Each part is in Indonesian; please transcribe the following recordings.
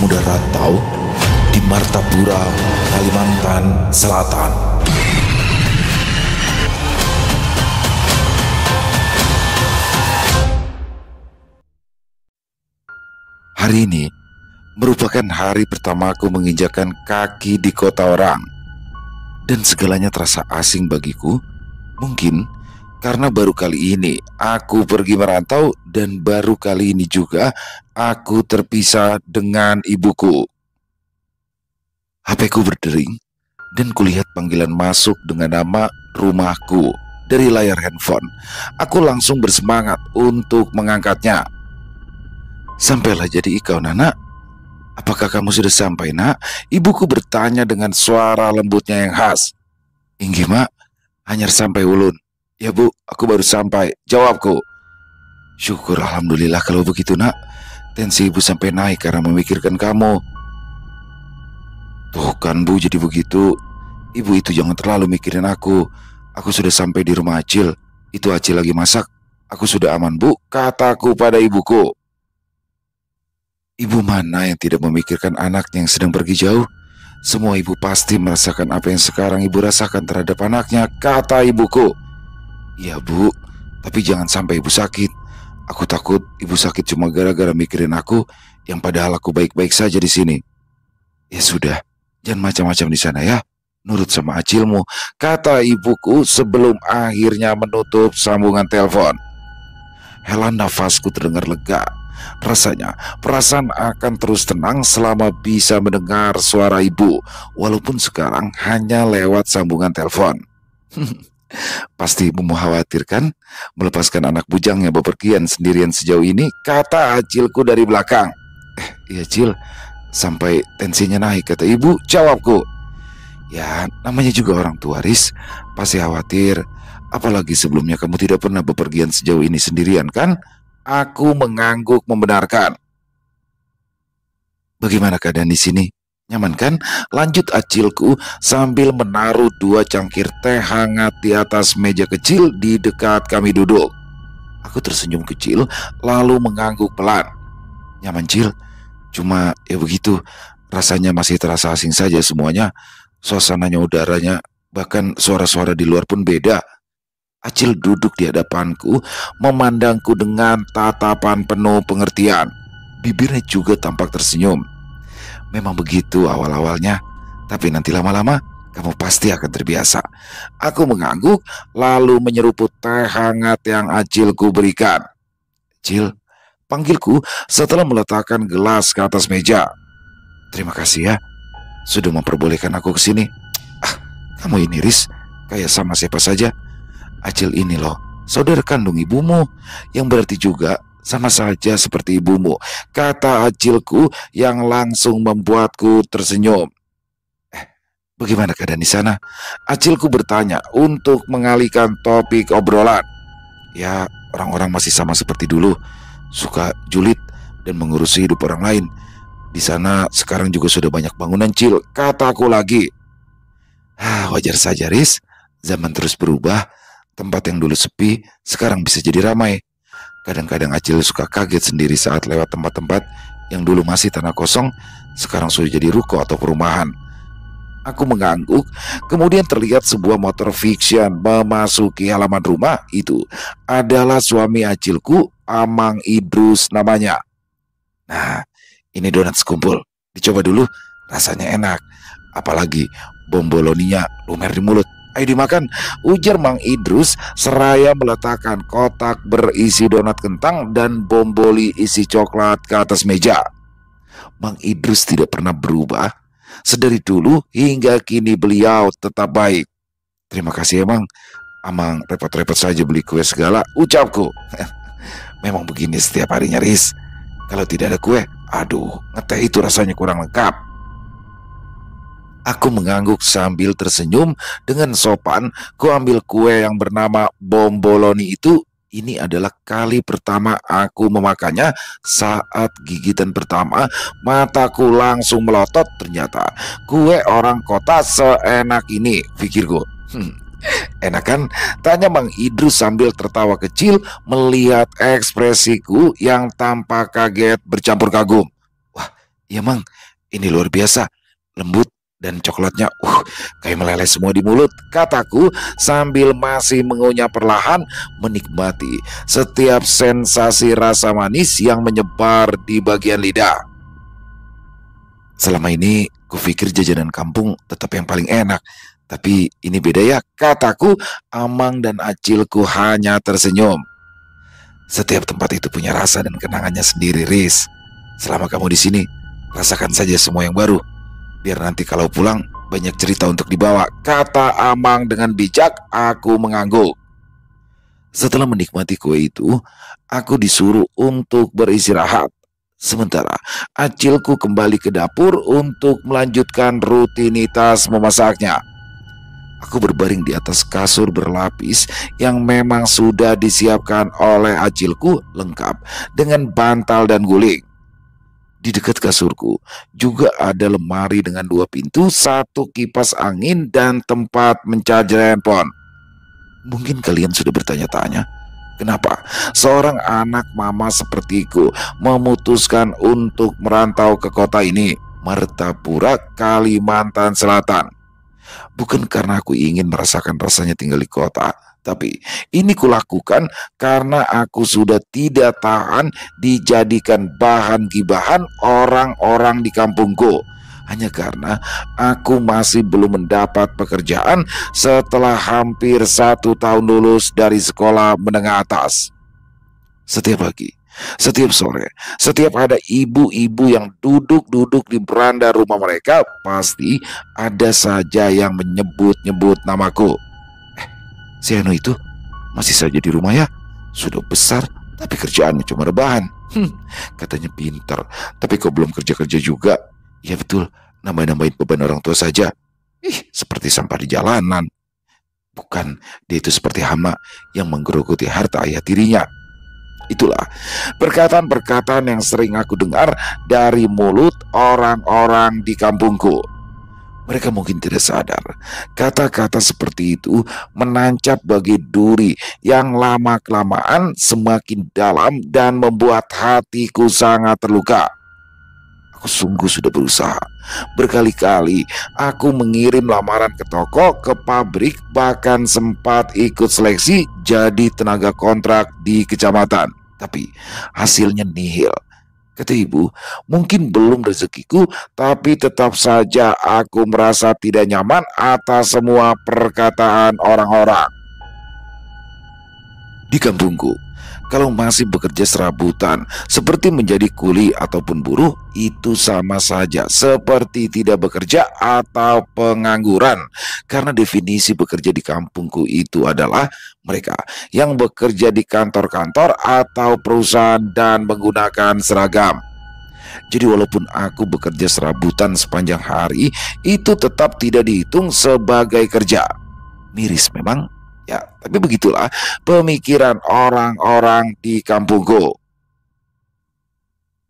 pemuda rantau di Martapura, Kalimantan Selatan. Hari ini merupakan hari pertamaku menginjakkan kaki di kota orang, dan segalanya terasa asing bagiku. Mungkin karena baru kali ini aku pergi merantau, dan baru kali ini juga aku terpisah dengan ibuku. HP-ku berdering dan kulihat panggilan masuk dengan nama rumahku dari layar handphone. Aku langsung bersemangat untuk mengangkatnya. Sampailah jadi kau, Nana. Apakah kamu sudah sampai, Nak? Ibuku bertanya dengan suara lembutnya yang khas. Inggi, Mak, hanyar sampai ulun. Ya, Bu, aku baru sampai, jawabku. Syukur, alhamdulillah kalau begitu, Nak. Tensi ibu sampai naik karena memikirkan kamu. Tuh kan, Bu, jadi begitu. Ibu itu jangan terlalu mikirin aku. Aku sudah sampai di rumah Acil. Itu Acil lagi masak. Aku sudah aman, Bu, kataku pada ibuku. Ibu mana yang tidak memikirkan anaknya yang sedang pergi jauh? Semua ibu pasti merasakan apa yang sekarang ibu rasakan terhadap anaknya, kata ibuku. Iya, Bu, tapi jangan sampai ibu sakit. Aku takut ibu sakit cuma gara-gara mikirin aku, yang padahal aku baik-baik saja di sini. Ya sudah, jangan macam-macam di sana ya. Nurut sama Acilmu, kata ibuku sebelum akhirnya menutup sambungan telepon. Hela nafasku terdengar lega. Rasanya perasaan akan terus tenang selama bisa mendengar suara ibu, walaupun sekarang hanya lewat sambungan telepon. Pasti ibu mengkhawatirkan melepaskan anak bujangnya bepergian sendirian sejauh ini, kata Acilku dari belakang. Iya, Cil, sampai tensinya naik, kata ibu, jawabku. Ya, namanya juga orang tua, Riz, pasti khawatir. Apalagi sebelumnya kamu tidak pernah bepergian sejauh ini sendirian, kan? Aku mengangguk membenarkan. Bagaimana keadaan di sini? Nyaman kan? Lanjut Acilku sambil menaruh 2 cangkir teh hangat di atas meja kecil di dekat kami duduk. Aku tersenyum kecil lalu mengangguk pelan. Nyaman, Cil. Cuma ya begitu, rasanya masih terasa asing saja semuanya. Suasananya, udaranya, bahkan suara-suara di luar pun beda. Acil duduk di hadapanku, memandangku dengan tatapan penuh pengertian. Bibirnya juga tampak tersenyum. Memang begitu awal-awalnya, tapi nanti lama-lama kamu pasti akan terbiasa. Aku mengangguk lalu menyeruput teh hangat yang Acilku berikan. Cil, panggilku setelah meletakkan gelas ke atas meja. Terima kasih ya, sudah memperbolehkan aku ke sini. Kamu ini, Riz, kayak sama siapa saja. Acil ini loh, saudara kandung ibumu, yang berarti juga sama saja seperti ibumu, kata Acilku yang langsung membuatku tersenyum. Bagaimana keadaan di sana? Acilku bertanya untuk mengalihkan topik obrolan. Ya, orang-orang masih sama seperti dulu, suka julid dan mengurusi hidup orang lain. Di sana sekarang juga sudah banyak bangunan, Cil, kataku lagi. Wajar saja, Riz, zaman terus berubah. Tempat yang dulu sepi sekarang bisa jadi ramai. Kadang-kadang Acil suka kaget sendiri saat lewat tempat-tempat yang dulu masih tanah kosong, sekarang sudah jadi ruko atau perumahan. Aku mengangguk. Kemudian terlihat sebuah motor fiction memasuki halaman rumah. Itu adalah suami Acilku, Amang Idrus namanya. Nah, ini donat sekumpul, dicoba dulu, rasanya enak. Apalagi bomboloninya lumer di mulut. Ayo dimakan, ujar Mang Idrus seraya meletakkan kotak berisi donat kentang dan bomboli isi coklat ke atas meja. Mang Idrus tidak pernah berubah. Sedari dulu hingga kini beliau tetap baik. Terima kasih emang, Amang repot-repot saja beli kue segala, ucapku. Memang begini setiap harinya, Riz. Kalau tidak ada kue, aduh, ngeteh itu rasanya kurang lengkap. Aku mengangguk sambil tersenyum. Dengan sopan, ku ambil kue yang bernama bomboloni itu. Ini adalah kali pertama aku memakannya. Saat gigitan pertama, mataku langsung melotot. Ternyata kue orang kota seenak ini, pikirku. Enak kan? Tanya Mang Idrus sambil tertawa kecil melihat ekspresiku yang tampak kaget bercampur kagum. Wah, Ya Mang, ini luar biasa, lembut dan coklatnya kayak meleleh semua di mulut, kataku sambil masih mengunyah perlahan, menikmati setiap sensasi rasa manis yang menyebar di bagian lidah. Selama ini kupikir jajanan kampung tetap yang paling enak, tapi ini beda ya, kataku. Amang dan Acilku hanya tersenyum. Setiap tempat itu punya rasa dan kenangannya sendiri, Riz. Selama kamu di sini, rasakan saja semua yang baru. Biar nanti kalau pulang banyak cerita untuk dibawa, kata Amang dengan bijak. Aku mengangguk. Setelah menikmati kue itu, aku disuruh untuk beristirahat. Sementara Acilku kembali ke dapur untuk melanjutkan rutinitas memasaknya. Aku berbaring di atas kasur berlapis yang memang sudah disiapkan oleh Acilku, lengkap dengan bantal dan guling. Di dekat kasurku juga ada lemari dengan 2 pintu, 1 kipas angin, dan tempat mencarger handphone. Mungkin kalian sudah bertanya-tanya, kenapa seorang anak mama sepertiku memutuskan untuk merantau ke kota ini, Martapura, Kalimantan Selatan. Bukan karena aku ingin merasakan rasanya tinggal di kota, tapi ini kulakukan karena aku sudah tidak tahan dijadikan bahan gibahan orang-orang di kampungku. Hanya karena aku masih belum mendapat pekerjaan setelah hampir 1 tahun lulus dari sekolah menengah atas. Setiap pagi, setiap sore, setiap ada ibu-ibu yang duduk-duduk di beranda rumah mereka, pasti ada saja yang menyebut-nyebut namaku. Si Anu itu masih saja di rumah ya? Sudah besar, tapi kerjaannya cuma rebahan. Katanya pintar, tapi kok belum kerja-kerja juga? Ya betul, nambah-nambahin beban orang tua saja. Seperti sampah di jalanan. Bukan, dia itu seperti hama yang menggerogoti harta ayah tirinya. Itulah perkataan-perkataan yang sering aku dengar dari mulut orang-orang di kampungku. Mereka mungkin tidak sadar, kata-kata seperti itu menancap bagi duri yang lama-kelamaan semakin dalam dan membuat hatiku sangat terluka. Aku sungguh sudah berusaha. Berkali-kali aku mengirim lamaran ke toko, ke pabrik, bahkan sempat ikut seleksi jadi tenaga kontrak di kecamatan. Tapi hasilnya nihil. Kata ibu, mungkin belum rezekiku, tapi tetap saja aku merasa tidak nyaman atas semua perkataan orang-orang. Di kampungku, kalau masih bekerja serabutan seperti menjadi kuli ataupun buruh, itu sama saja seperti tidak bekerja atau pengangguran. Karena definisi bekerja di kampungku itu adalah mereka yang bekerja di kantor-kantor atau perusahaan dan menggunakan seragam. Jadi walaupun aku bekerja serabutan sepanjang hari, itu tetap tidak dihitung sebagai kerja. Miris memang, ya, tapi begitulah pemikiran orang-orang di kampungku.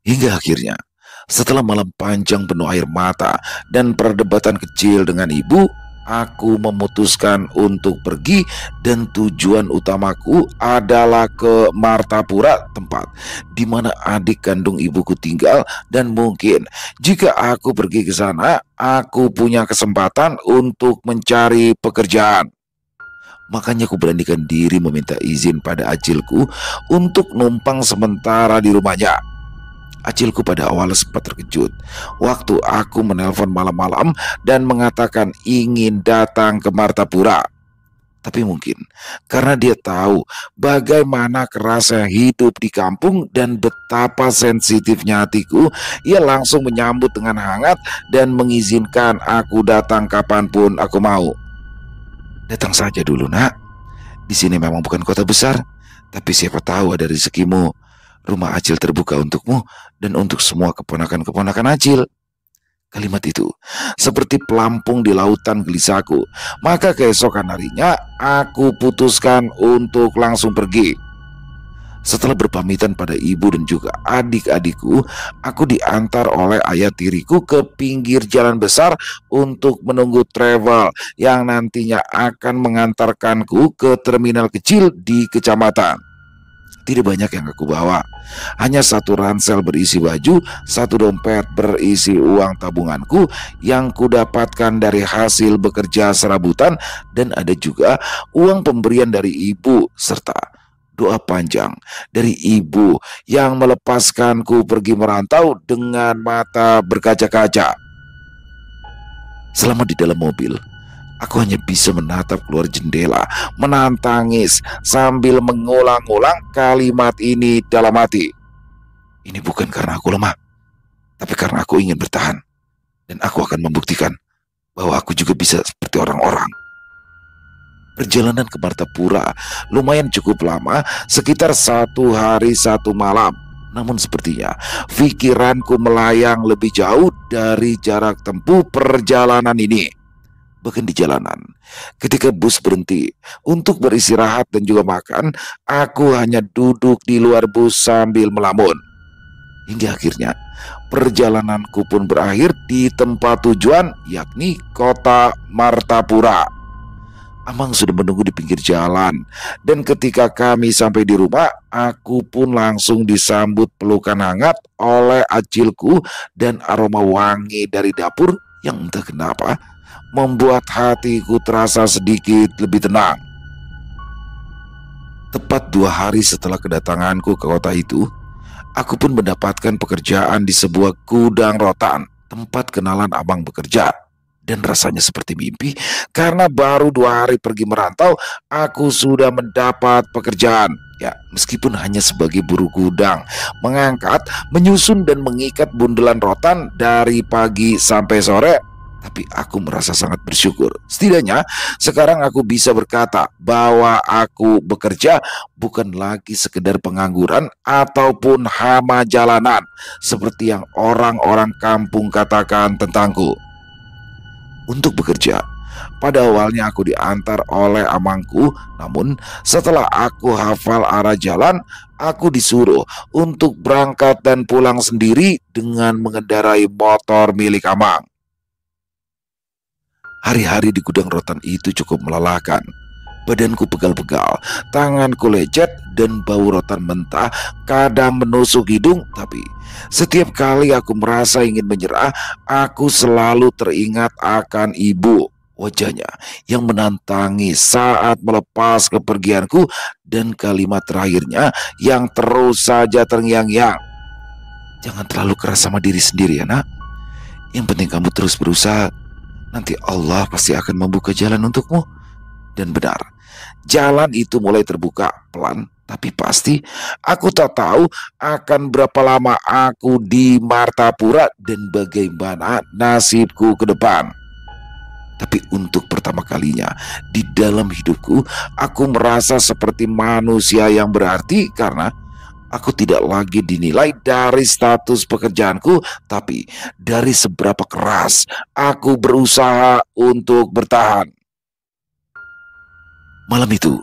Hingga akhirnya, setelah malam panjang penuh air mata dan perdebatan kecil dengan ibu, aku memutuskan untuk pergi, dan tujuan utamaku adalah ke Martapura, tempat di mana adik kandung ibuku tinggal, dan mungkin jika aku pergi ke sana, aku punya kesempatan untuk mencari pekerjaan. Makanya aku beranikan diri meminta izin pada Acilku untuk numpang sementara di rumahnya. Acilku pada awal sempat terkejut waktu aku menelpon malam-malam dan mengatakan ingin datang ke Martapura. Tapi mungkin karena dia tahu bagaimana kerasnya hidup di kampung dan betapa sensitifnya hatiku, ia langsung menyambut dengan hangat dan mengizinkan aku datang kapanpun aku mau. Datang saja dulu, nak. Di sini memang bukan kota besar, tapi siapa tahu ada rezekimu. Rumah Acil terbuka untukmu dan untuk semua keponakan-keponakan Acil. Kalimat itu seperti pelampung di lautan gelisahku. Maka keesokan harinya aku putuskan untuk langsung pergi. Setelah berpamitan pada ibu dan juga adik-adikku, aku diantar oleh ayah tiriku ke pinggir jalan besar untuk menunggu travel yang nantinya akan mengantarkanku ke terminal kecil di kecamatan. Tidak banyak yang aku bawa, hanya satu ransel berisi baju, satu dompet berisi uang tabunganku yang kudapatkan dari hasil bekerja serabutan, dan ada juga uang pemberian dari ibu serta doa panjang dari ibu yang melepaskanku pergi merantau dengan mata berkaca-kaca. Selama di dalam mobil, aku hanya bisa menatap keluar jendela, menahan tangis sambil mengulang-ulang kalimat ini dalam hati. Ini bukan karena aku lemah, tapi karena aku ingin bertahan. Dan aku akan membuktikan bahwa aku juga bisa seperti orang-orang. Perjalanan ke Martapura lumayan cukup lama, sekitar 1 hari 1 malam. Namun sepertinya pikiranku melayang lebih jauh dari jarak tempuh perjalanan ini. Bahkan di jalanan, ketika bus berhenti untuk beristirahat dan juga makan, aku hanya duduk di luar bus sambil melamun. Hingga akhirnya perjalananku pun berakhir di tempat tujuan, yakni kota Martapura. Amang sudah menunggu di pinggir jalan, dan ketika kami sampai di rumah, aku pun langsung disambut pelukan hangat oleh acilku dan aroma wangi dari dapur yang entah kenapa membuat hatiku terasa sedikit lebih tenang. Tepat 2 hari setelah kedatanganku ke kota itu, aku pun mendapatkan pekerjaan di sebuah gudang rotan, tempat kenalan abang bekerja. Dan rasanya seperti mimpi, karena baru 2 hari pergi merantau, aku sudah mendapat pekerjaan. Ya, meskipun hanya sebagai buruh gudang, mengangkat, menyusun dan mengikat bundelan rotan dari pagi sampai sore. Tapi aku merasa sangat bersyukur. Setidaknya sekarang aku bisa berkata bahwa aku bekerja bukan lagi sekedar pengangguran ataupun hama jalanan seperti yang orang-orang kampung katakan tentangku. Untuk bekerja, pada awalnya aku diantar oleh amangku, namun setelah aku hafal arah jalan, aku disuruh untuk berangkat dan pulang sendiri dengan mengendarai motor milik amang. Hari-hari di gudang rotan itu cukup melelahkan. Badanku pegal-pegal, tanganku lecet, dan bau rotan mentah kadang menusuk hidung. Tapi setiap kali aku merasa ingin menyerah, aku selalu teringat akan ibu, wajahnya yang menantangi saat melepas kepergianku, dan kalimat terakhirnya yang terus saja terngiang-ngiang. Jangan terlalu keras sama diri sendiri ya nak. Yang penting kamu terus berusaha. Nanti Allah pasti akan membuka jalan untukmu. Dan benar, jalan itu mulai terbuka pelan tapi pasti. Aku tak tahu akan berapa lama aku di Martapura dan bagaimana nasibku ke depan. Tapi untuk pertama kalinya di dalam hidupku, aku merasa seperti manusia yang berarti karena aku tidak lagi dinilai dari status pekerjaanku, tapi dari seberapa keras aku berusaha untuk bertahan. Malam itu,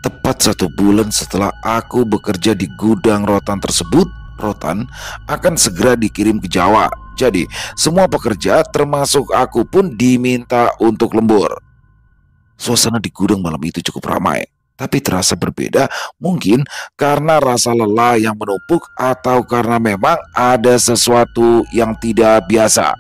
tepat 1 bulan setelah aku bekerja di gudang rotan tersebut, rotan akan segera dikirim ke Jawa. Jadi, semua pekerja termasuk aku pun diminta untuk lembur. Suasana di gudang malam itu cukup ramai, tapi terasa berbeda, mungkin karena rasa lelah yang menumpuk atau karena memang ada sesuatu yang tidak biasa.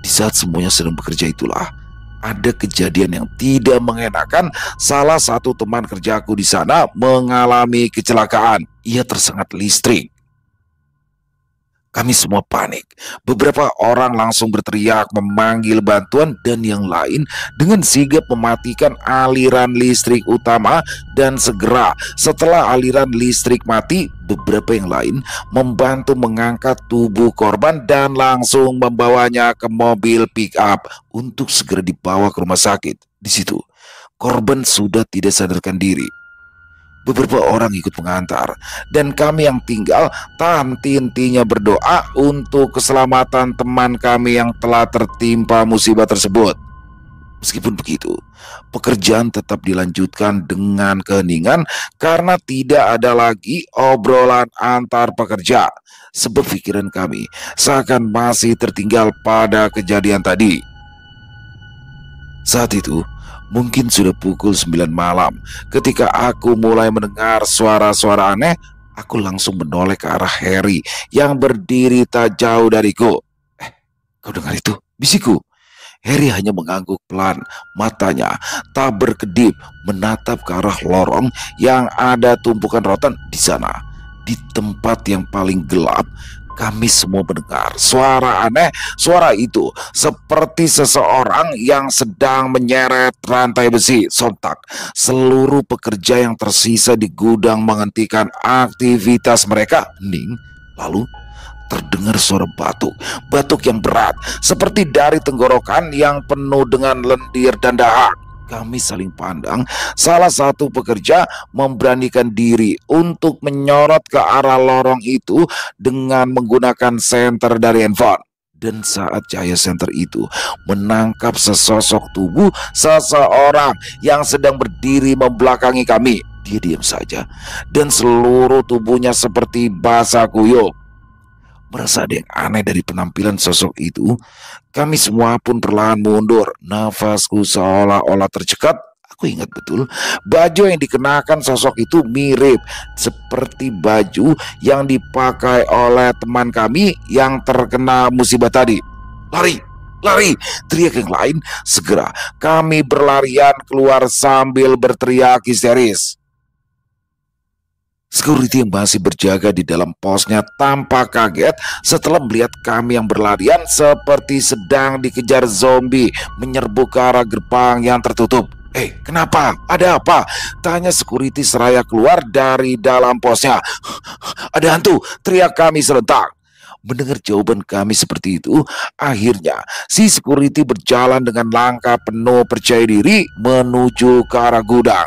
Di saat semuanya sedang bekerja itulah, ada kejadian yang tidak mengenakan. Salah satu teman kerjaku di sana mengalami kecelakaan. Ia tersengat listrik. Kami semua panik. Beberapa orang langsung berteriak memanggil bantuan dan yang lain dengan sigap mematikan aliran listrik utama, dan segera setelah aliran listrik mati, beberapa yang lain membantu mengangkat tubuh korban dan langsung membawanya ke mobil pick up untuk segera dibawa ke rumah sakit. Di situ, korban sudah tidak sadarkan diri. Beberapa orang ikut mengantar, dan kami yang tinggal tak henti-hentinya berdoa untuk keselamatan teman kami yang telah tertimpa musibah tersebut. Meskipun begitu, pekerjaan tetap dilanjutkan dengan keheningan karena tidak ada lagi obrolan antar pekerja, sebab pikiran kami seakan masih tertinggal pada kejadian tadi. Saat itu, Mungkin sudah pukul 9 malam. Ketika aku mulai mendengar suara-suara aneh, aku langsung menoleh ke arah Harry yang berdiri tak jauh dariku. Kau dengar itu? Bisikku. Harry hanya mengangguk pelan, matanya tak berkedip menatap ke arah lorong yang ada tumpukan rotan di sana. Di tempat yang paling gelap, kami semua mendengar suara aneh. Suara itu seperti seseorang yang sedang menyeret rantai besi. Sontak, seluruh pekerja yang tersisa di gudang menghentikan aktivitas mereka. Hening, lalu terdengar suara batuk yang berat, seperti dari tenggorokan yang penuh dengan lendir dan dahak. Kami saling pandang. Salah satu pekerja memberanikan diri untuk menyorot ke arah lorong itu dengan menggunakan senter dari handphone. Dan saat cahaya senter itu menangkap sesosok tubuh seseorang yang sedang berdiri membelakangi kami, dia diam saja dan seluruh tubuhnya seperti basah kuyup. Merasa ada yang aneh dari penampilan sosok itu, kami semua pun perlahan mundur. Nafasku seolah-olah tercekat. Aku ingat betul, baju yang dikenakan sosok itu mirip seperti baju yang dipakai oleh teman kami yang terkena musibah tadi. Lari, lari, teriak yang lain. Segera kami berlarian keluar sambil berteriak histeris. Security yang masih berjaga di dalam posnya tampak kaget setelah melihat kami yang berlarian seperti sedang dikejar zombie menyerbu ke arah gerbang yang tertutup. Kenapa? Ada apa? Tanya security seraya keluar dari dalam posnya. Ada hantu, teriak kami serentak. Mendengar jawaban kami seperti itu, akhirnya si security berjalan dengan langkah penuh percaya diri menuju ke arah gudang.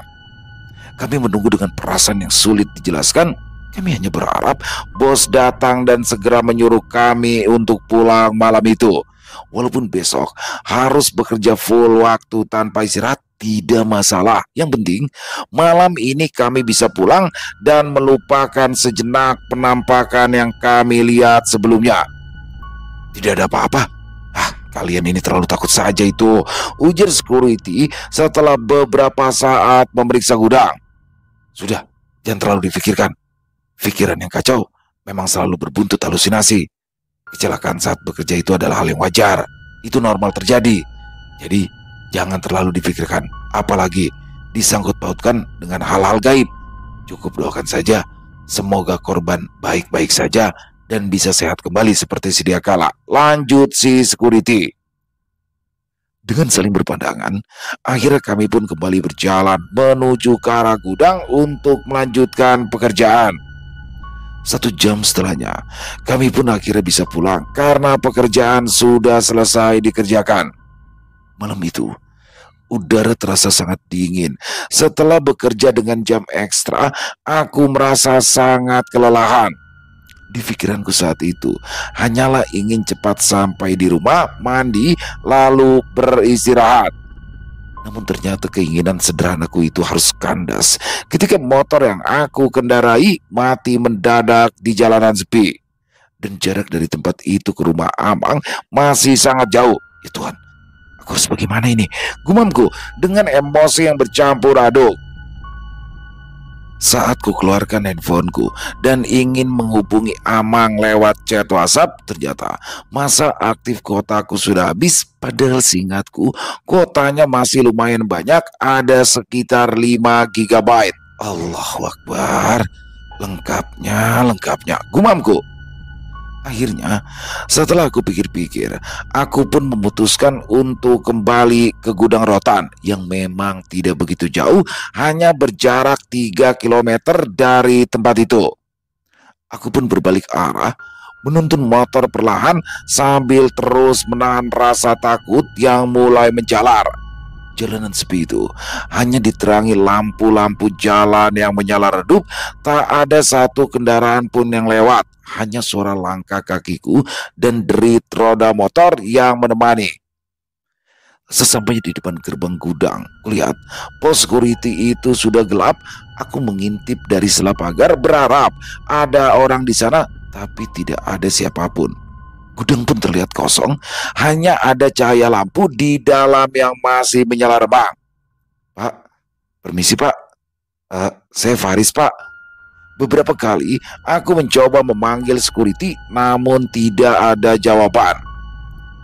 Kami menunggu dengan perasaan yang sulit dijelaskan. Kami hanya berharap bos datang dan segera menyuruh kami untuk pulang malam itu. Walaupun besok harus bekerja full waktu tanpa istirahat, tidak masalah. Yang penting malam ini kami bisa pulang dan melupakan sejenak penampakan yang kami lihat sebelumnya. Tidak ada apa-apa. Kalian ini terlalu takut saja itu, ujar security setelah beberapa saat memeriksa gudang. Sudah, jangan terlalu difikirkan. Pikiran yang kacau memang selalu berbuntut halusinasi. Kecelakaan saat bekerja itu adalah hal yang wajar. Itu normal terjadi. Jadi, jangan terlalu difikirkan. Apalagi disangkut pautkan dengan hal-hal gaib. Cukup doakan saja. Semoga korban baik-baik saja dan bisa sehat kembali seperti sedia kala. Lanjut si security. Dengan saling berpandangan, akhirnya kami pun kembali berjalan menuju ke arah gudang untuk melanjutkan pekerjaan. 1 jam setelahnya, kami pun akhirnya bisa pulang karena pekerjaan sudah selesai dikerjakan. Malam itu, udara terasa sangat dingin. Setelah bekerja dengan jam ekstra, aku merasa sangat kelelahan. Di pikiranku saat itu hanyalah ingin cepat sampai di rumah, mandi, lalu beristirahat. Namun ternyata keinginan sederhanaku itu harus kandas ketika motor yang aku kendarai mati mendadak di jalanan sepi. Dan jarak dari tempat itu ke rumah Amang masih sangat jauh. Ya Tuhan, aku harus bagaimana ini? Gumamku dengan emosi yang bercampur aduk. Saat ku keluarkan handphoneku dan ingin menghubungi Amang lewat chat WhatsApp, ternyata masa aktif kotaku sudah habis. Padahal seingatku, kotanya masih lumayan banyak, ada sekitar 5 GB. Allahu Akbar, lengkapnya, gumamku. Akhirnya, setelah aku pikir-pikir, aku pun memutuskan untuk kembali ke gudang rotan yang memang tidak begitu jauh, hanya berjarak 3 km dari tempat itu. Aku pun berbalik arah, menuntun motor perlahan sambil terus menahan rasa takut yang mulai menjalar. Jalanan sepi itu hanya diterangi lampu-lampu jalan yang menyala redup. Tak ada satu kendaraan pun yang lewat. Hanya suara langkah kakiku dan derit roda motor yang menemani. Sesampainya di depan gerbang gudang, kulihat pos security itu sudah gelap. Aku mengintip dari sela pagar berharap ada orang di sana, tapi tidak ada siapapun. Gudang pun terlihat kosong, hanya ada cahaya lampu di dalam yang masih menyala remang. Permisi Pak, saya Faris Pak. Beberapa kali aku mencoba memanggil security namun tidak ada jawaban.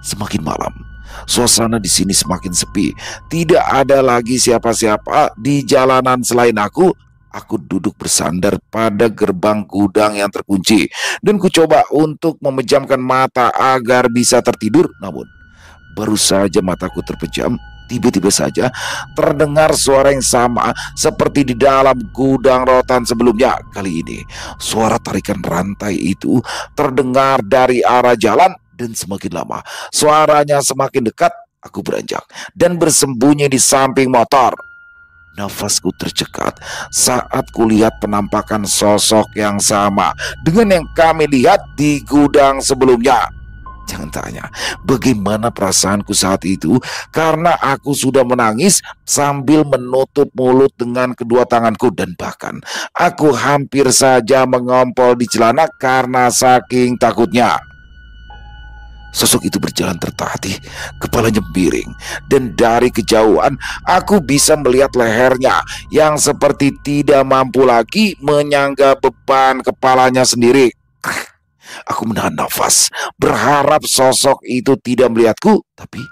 Semakin malam, suasana di sini semakin sepi. Tidak ada lagi siapa-siapa di jalanan selain aku. Aku duduk bersandar pada gerbang gudang yang terkunci dan ku coba untuk memejamkan mata agar bisa tertidur. Namun baru saja mataku terpejam, tiba-tiba saja terdengar suara yang sama seperti di dalam gudang rotan sebelumnya. Kali ini, suara tarikan rantai itu terdengar dari arah jalan dan semakin lama suaranya semakin dekat. Aku beranjak dan bersembunyi di samping motor. Nafasku tercekat saat kulihat penampakan sosok yang sama dengan yang kami lihat di gudang sebelumnya. Jangan tanya bagaimana perasaanku saat itu, karena aku sudah menangis sambil menutup mulut dengan kedua tanganku, dan bahkan aku hampir saja mengompol di celana karena saking takutnya. Sosok itu berjalan tertatih, kepalanya miring, dan dari kejauhan aku bisa melihat lehernya yang seperti tidak mampu lagi menyangga beban kepalanya sendiri. Aku menahan nafas, berharap sosok itu tidak melihatku, tapi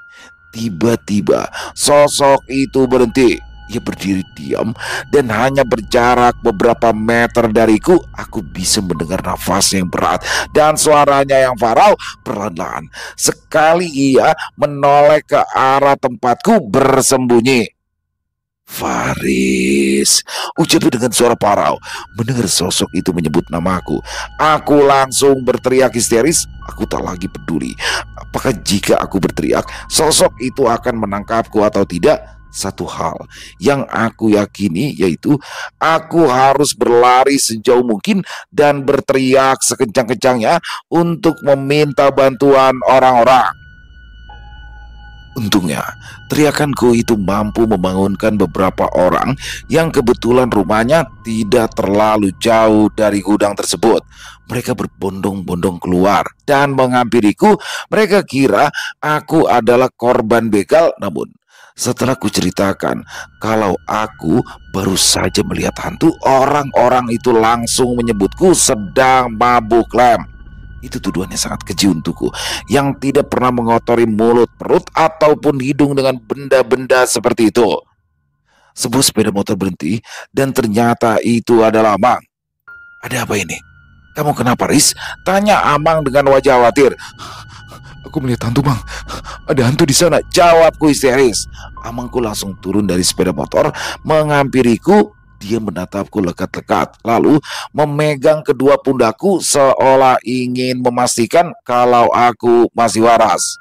tiba-tiba sosok itu berhenti. Ia berdiri diam dan hanya berjarak beberapa meter dariku. Aku bisa mendengar nafas yang berat dan suaranya yang farau. Perlahan-lahan sekali ia menoleh ke arah tempatku bersembunyi. Faris, ucapnya dengan suara parau. Mendengar sosok itu menyebut namaku, aku langsung berteriak histeris. Aku tak lagi peduli apakah jika aku berteriak sosok itu akan menangkapku atau tidak. Satu hal yang aku yakini yaitu aku harus berlari sejauh mungkin dan berteriak sekencang-kencangnya untuk meminta bantuan orang-orang. Untungnya, teriakanku itu mampu membangunkan beberapa orang yang kebetulan rumahnya tidak terlalu jauh dari gudang tersebut. Mereka berbondong-bondong keluar dan menghampiriku. Mereka kira aku adalah korban begal, namun setelah kuceritakan kalau aku baru saja melihat hantu, orang-orang itu langsung menyebutku sedang mabuk lem. Itu tuduhannya sangat keji untukku yang tidak pernah mengotori mulut, perut, ataupun hidung dengan benda-benda seperti itu. Sebuah sepeda motor berhenti dan ternyata itu adalah Amang. Ada apa ini? Kamu kenapa, Riz? Tanya Amang dengan wajah khawatir. Aku melihat hantu, Bang. Ada hantu di sana, jawabku histeris. Amangku langsung turun dari sepeda motor, menghampiriku. Dia menatapku lekat-lekat, lalu memegang kedua pundakku seolah ingin memastikan kalau aku masih waras.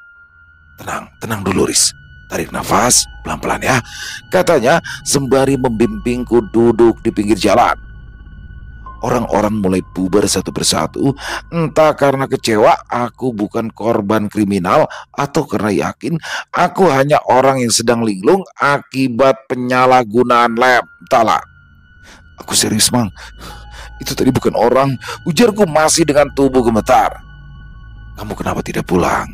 Tenang dulu, Riz. Tarik nafas, pelan-pelan ya, katanya sembari membimbingku duduk di pinggir jalan. Orang-orang mulai bubar satu persatu, entah karena kecewa aku bukan korban kriminal atau karena yakin aku hanya orang yang sedang linglung akibat penyalahgunaan lem. Entahlah. Aku serius, Mang. Itu tadi bukan orang, ujarku masih dengan tubuh gemetar. Kamu kenapa tidak pulang?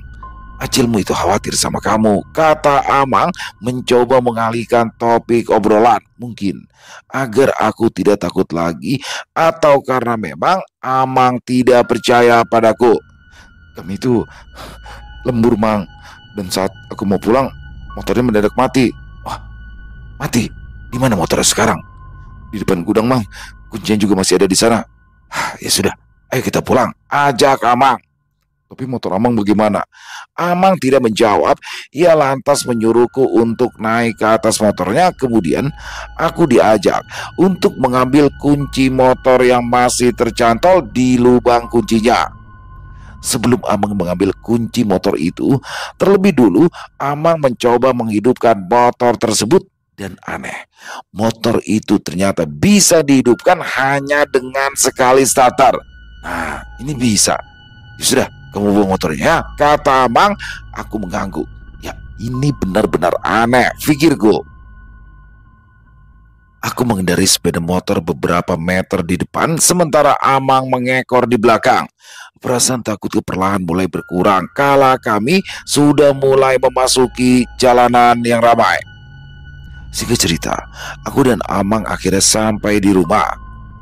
Acilmu itu khawatir sama kamu, kata Amang mencoba mengalihkan topik obrolan. Mungkin agar aku tidak takut lagi, atau karena memang Amang tidak percaya padaku. Kami itu lembur, Mang. Dan saat aku mau pulang, motornya mendadak mati. Wah, mati? Di mana motornya sekarang? Di depan gudang, Mang. Kuncinya juga masih ada di sana. Ya sudah, ayo kita pulang, ajak Amang. Tapi motor Amang bagaimana? Amang tidak menjawab. Ia lantas menyuruhku untuk naik ke atas motornya. Kemudian aku diajak untuk mengambil kunci motor yang masih tercantol di lubang kuncinya. Sebelum Amang mengambil kunci motor itu, terlebih dulu Amang mencoba menghidupkan motor tersebut. Dan aneh, motor itu ternyata bisa dihidupkan hanya dengan sekali starter. Nah, ini bisa. Ya sudah, kamu bawa motornya, kata Amang. Aku mengganggu. Ya, ini benar-benar aneh, pikirku. Aku mengendarai sepeda motor beberapa meter di depan, sementara Amang mengekor di belakang. Perasaan takutku perlahan mulai berkurang kala kami sudah mulai memasuki jalanan yang ramai. Singkat cerita, aku dan Amang akhirnya sampai di rumah.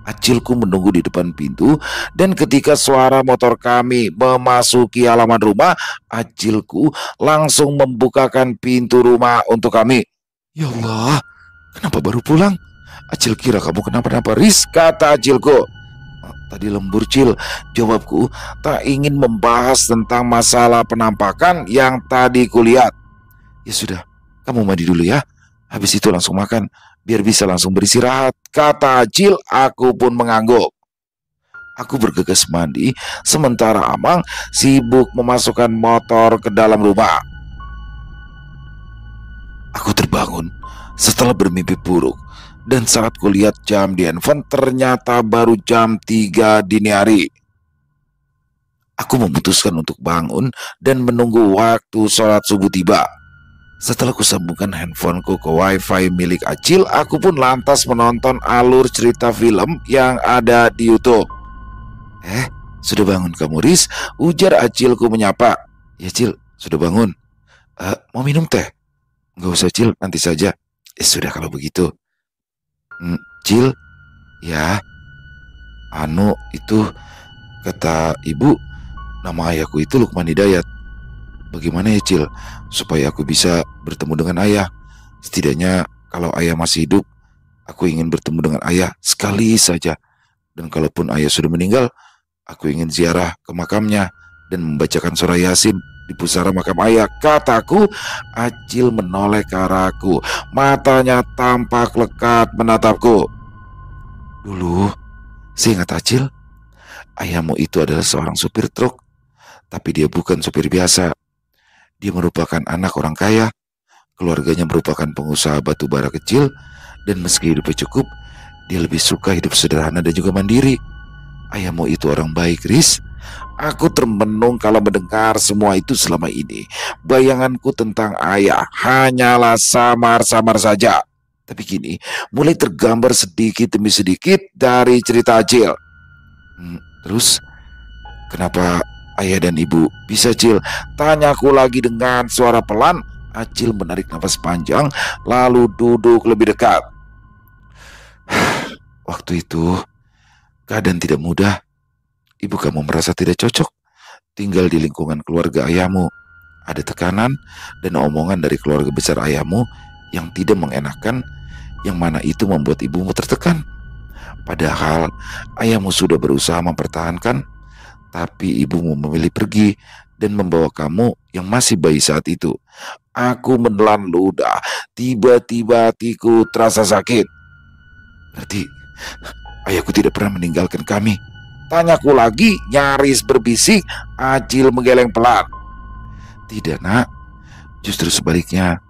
Acilku menunggu di depan pintu, dan ketika suara motor kami memasuki halaman rumah, Acilku langsung membukakan pintu rumah untuk kami. Ya Allah, kenapa baru pulang? Acil kira kamu kenapa-napa, Riz, kata Acilku. Tadi lembur, Cil, jawabku, tak ingin membahas tentang masalah penampakan yang tadi kulihat. Ya sudah, kamu mandi dulu ya. Habis itu langsung makan, biar bisa langsung beristirahat, kata Acil. Aku pun mengangguk. Aku bergegas mandi, sementara Amang sibuk memasukkan motor ke dalam rumah. Aku terbangun setelah bermimpi buruk, dan saat kulihat jam di handphone ternyata baru jam 3 dini hari. Aku memutuskan untuk bangun dan menunggu waktu sholat subuh tiba. Setelah kusambungkan handphoneku ke wifi milik Acil, aku pun lantas menonton alur cerita film yang ada di YouTube. Sudah bangun kamu, Riz? Ujar Acilku menyapa. Ya, Cil, sudah bangun. Mau minum teh? Nggak usah, Cil, nanti saja. Sudah kalau begitu. Cil, ya, itu kata ibu, nama ayahku itu Lukman Hidayat. Bagaimana ya, Cil, supaya aku bisa bertemu dengan ayah? Setidaknya kalau ayah masih hidup, aku ingin bertemu dengan ayah sekali saja. Dan kalaupun ayah sudah meninggal, aku ingin ziarah ke makamnya dan membacakan surah Yasin di pusara makam ayah, kataku. Acil menoleh ke arahku, matanya tampak lekat menatapku. Dulu, seingat Acil, ayahmu itu adalah seorang supir truk, tapi dia bukan supir biasa. Dia merupakan anak orang kaya, keluarganya merupakan pengusaha batu bara kecil, dan meski hidupnya cukup, dia lebih suka hidup sederhana dan juga mandiri. Ayahmu itu orang baik, Riz. Aku termenung kalau mendengar semua itu selama ini. Bayanganku tentang ayah hanyalah samar-samar saja. Tapi kini mulai tergambar sedikit demi sedikit dari cerita Acil. Terus, kenapa ayah dan ibu bisa, Cil? Tanyaku lagi dengan suara pelan. Acil menarik nafas panjang, lalu duduk lebih dekat. Waktu itu, keadaan tidak mudah. Ibu kamu merasa tidak cocok tinggal di lingkungan keluarga ayahmu. Ada tekanan dan omongan dari keluarga besar ayahmu yang tidak mengenakan, yang mana itu membuat ibumu tertekan. Padahal ayahmu sudah berusaha mempertahankan, tapi ibumu memilih pergi dan membawa kamu yang masih bayi saat itu. Aku menelan ludah. Tiba-tiba hatiku terasa sakit. Berarti ayahku tidak pernah meninggalkan kami? Tanyaku lagi, nyaris berbisik. Acil menggeleng pelan. Tidak, nak. Justru sebaliknya.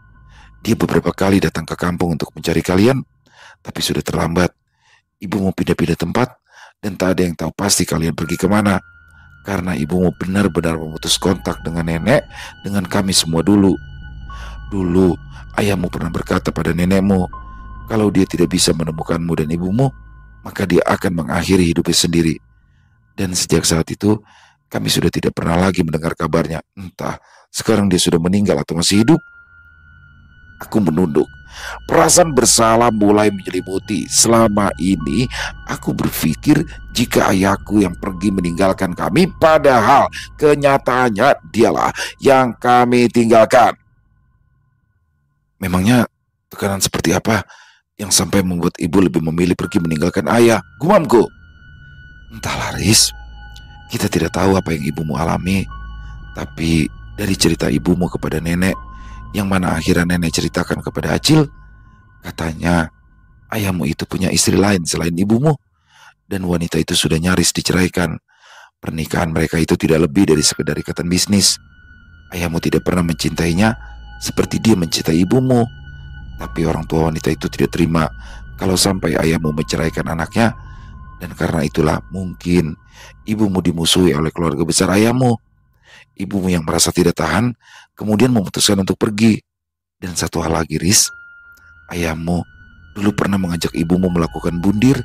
Dia beberapa kali datang ke kampung untuk mencari kalian, tapi sudah terlambat. Ibumu pindah-pindah tempat, dan tak ada yang tahu pasti kalian pergi kemana. Karena ibumu benar-benar memutus kontak dengan nenek, dengan kami semua dulu. Dulu, ayahmu pernah berkata pada nenekmu, kalau dia tidak bisa menemukanmu dan ibumu, maka dia akan mengakhiri hidupnya sendiri. Dan sejak saat itu, kami sudah tidak pernah lagi mendengar kabarnya. Entah sekarang dia sudah meninggal atau masih hidup. Aku menunduk. Perasaan bersalah mulai menyelimuti. Selama ini aku berpikir jika ayahku yang pergi meninggalkan kami, padahal kenyataannya dialah yang kami tinggalkan. Memangnya tekanan seperti apa yang sampai membuat ibu lebih memilih pergi meninggalkan ayah? Gumamku. Entahlah, Riz. Kita tidak tahu apa yang ibumu alami. Tapi dari cerita ibumu kepada nenek, yang mana akhirnya nenek ceritakan kepada Acil, katanya ayahmu itu punya istri lain selain ibumu, dan wanita itu sudah nyaris diceraikan. Pernikahan mereka itu tidak lebih dari sekedar ikatan bisnis. Ayahmu tidak pernah mencintainya seperti dia mencintai ibumu. Tapi orang tua wanita itu tidak terima kalau sampai ayahmu menceraikan anaknya, dan karena itulah mungkin ibumu dimusuhi oleh keluarga besar ayahmu. Ibumu yang merasa tidak tahan kemudian memutuskan untuk pergi. Dan satu hal lagi, Riz, ayahmu dulu pernah mengajak ibumu melakukan bundir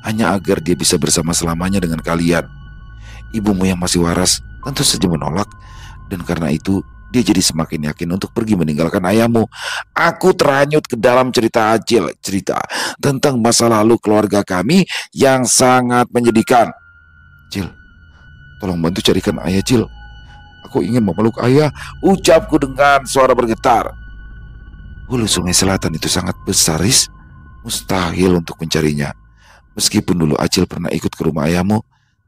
hanya agar dia bisa bersama selamanya dengan kalian. Ibumu yang masih waras tentu saja menolak, dan karena itu Dia jadi semakin yakin untuk pergi meninggalkan ayahmu. Aku terhanyut ke dalam cerita Acil, cerita tentang masa lalu keluarga kami yang sangat menyedihkan. Cil, tolong bantu carikan ayah, Cil. Aku ingin memeluk ayah, ucapku dengan suara bergetar. Hulu Sungai Selatan itu sangat besar, Riz. Mustahil untuk mencarinya. Meskipun dulu Acil pernah ikut ke rumah ayahmu,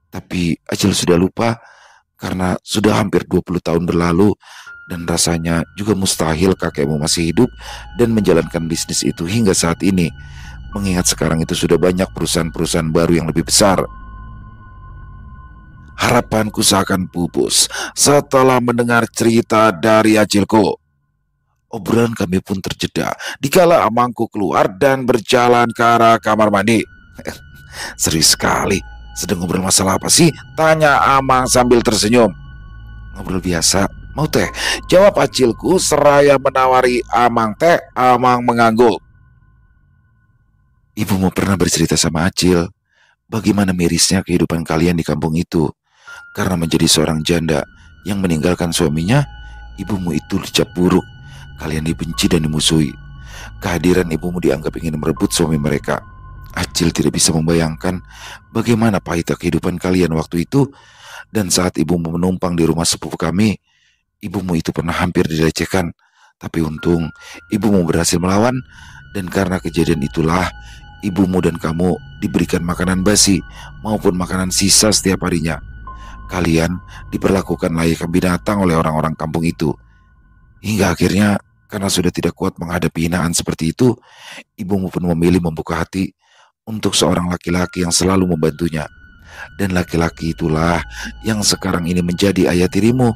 tapi Acil sudah lupa karena sudah hampir 20 tahun berlalu dan rasanya juga mustahil kakekmu masih hidup dan menjalankan bisnis itu hingga saat ini. Mengingat sekarang itu sudah banyak perusahaan-perusahaan baru yang lebih besar. Harapanku seakan pupus setelah mendengar cerita dari Acilku. Obrolan kami pun terjeda dikala amangku keluar dan berjalan ke arah kamar mandi. Serius sekali, sedang ngobrol masalah apa sih? Tanya Amang sambil tersenyum. Ngobrol biasa, mau teh? Jawab Acilku seraya menawari Amang teh. Amang mengangguk. Ibumu pernah bercerita sama Acil bagaimana mirisnya kehidupan kalian di kampung itu. Karena menjadi seorang janda yang meninggalkan suaminya, ibumu itu dicap buruk. Kalian dibenci dan dimusuhi. Kehadiran ibumu dianggap ingin merebut suami mereka. Acil tidak bisa membayangkan bagaimana pahitnya kehidupan kalian waktu itu. Dan saat ibumu menumpang di rumah sepupu kami, ibumu itu pernah hampir dilecehkan. Tapi untung ibumu berhasil melawan. Dan karena kejadian itulah ibumu dan kamu diberikan makanan basi maupun makanan sisa setiap harinya. Kalian diperlakukan layaknya binatang oleh orang-orang kampung itu. Hingga akhirnya karena sudah tidak kuat menghadapi hinaan seperti itu, ibumu pun memilih membuka hati untuk seorang laki-laki yang selalu membantunya. Dan laki-laki itulah yang sekarang ini menjadi ayah tirimu.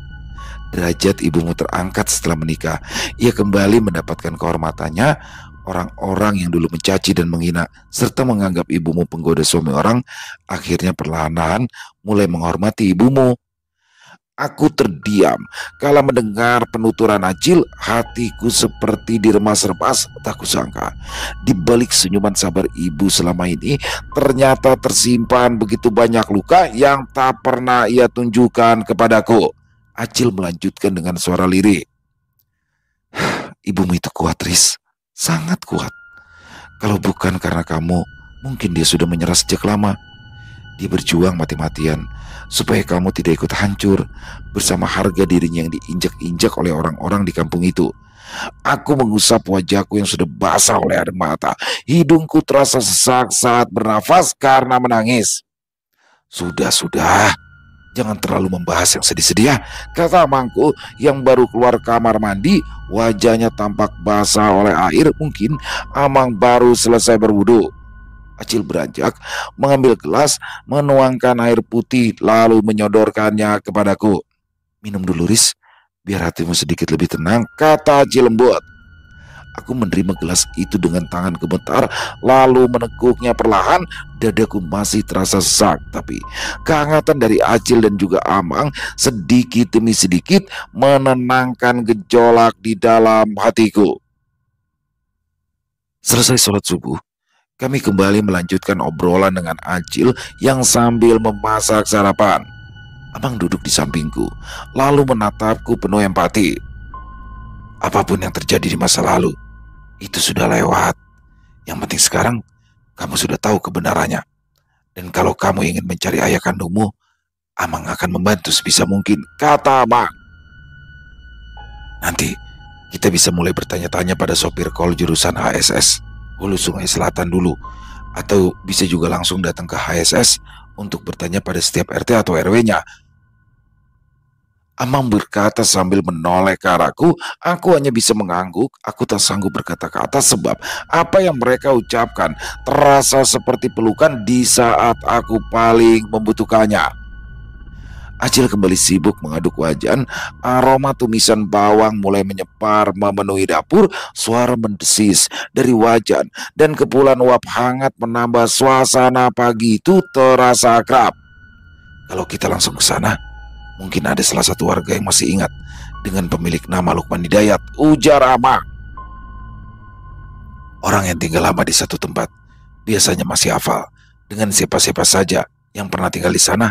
Derajat ibumu terangkat setelah menikah. Ia kembali mendapatkan kehormatannya. Orang-orang yang dulu mencaci dan menghina serta menganggap ibumu penggoda suami orang, akhirnya perlahan-lahan mulai menghormati ibumu. Aku terdiam kala mendengar penuturan Acil. Hatiku seperti diremas-remas. Tak kusangka di balik senyuman sabar ibu selama ini ternyata tersimpan begitu banyak luka yang tak pernah ia tunjukkan kepadaku. Acil melanjutkan dengan suara lirik. Ibumu itu kuat, Riz. Sangat kuat. Kalau bukan karena kamu, mungkin dia sudah menyerah sejak lama. Dia berjuang mati-matian supaya kamu tidak ikut hancur bersama harga dirinya yang diinjak-injak oleh orang-orang di kampung itu. Aku mengusap wajahku yang sudah basah oleh air mata. Hidungku terasa sesak saat bernafas karena menangis. Sudah. Jangan terlalu membahas yang sedih-sedih ya, kata amangku yang baru keluar kamar mandi. Wajahnya tampak basah oleh air. Mungkin amang baru selesai berwudu. Acil beranjak mengambil gelas, menuangkan air putih, lalu menyodorkannya kepadaku. Minum dulu, Riz, biar hatimu sedikit lebih tenang, kata Acil lembut. Aku menerima gelas itu dengan tangan gemetar, lalu meneguknya perlahan. Dadaku masih terasa sesak, tapi kehangatan dari Acil dan juga Amang sedikit demi sedikit menenangkan gejolak di dalam hatiku. Selesai sholat subuh, kami kembali melanjutkan obrolan dengan Acil yang sambil memasak sarapan. Amang duduk di sampingku, lalu menatapku penuh empati. Apapun yang terjadi di masa lalu, itu sudah lewat. Yang penting sekarang, kamu sudah tahu kebenarannya. Dan kalau kamu ingin mencari ayah kandungmu, Amang akan membantu sebisa mungkin, kata Amang. Nanti, kita bisa mulai bertanya-tanya pada sopir kol jurusan HSS, Hulu Sungai Selatan dulu. Atau bisa juga langsung datang ke HSS untuk bertanya pada setiap RT atau RW-nya. Amang berkata sambil menoleh ke arahku. Aku hanya bisa mengangguk. Aku tak sanggup berkata-kata sebab apa yang mereka ucapkan terasa seperti pelukan di saat aku paling membutuhkannya. Acil kembali sibuk mengaduk wajan. Aroma tumisan bawang mulai menyebar memenuhi dapur. Suara mendesis dari wajan dan kepulan uap hangat menambah suasana pagi itu terasa akrab. Kalau kita langsung ke sana, mungkin ada salah satu warga yang masih ingat dengan pemilik nama Lukman Hidayat, ujar Amang. Orang yang tinggal lama di satu tempat biasanya masih hafal dengan siapa-siapa saja yang pernah tinggal di sana.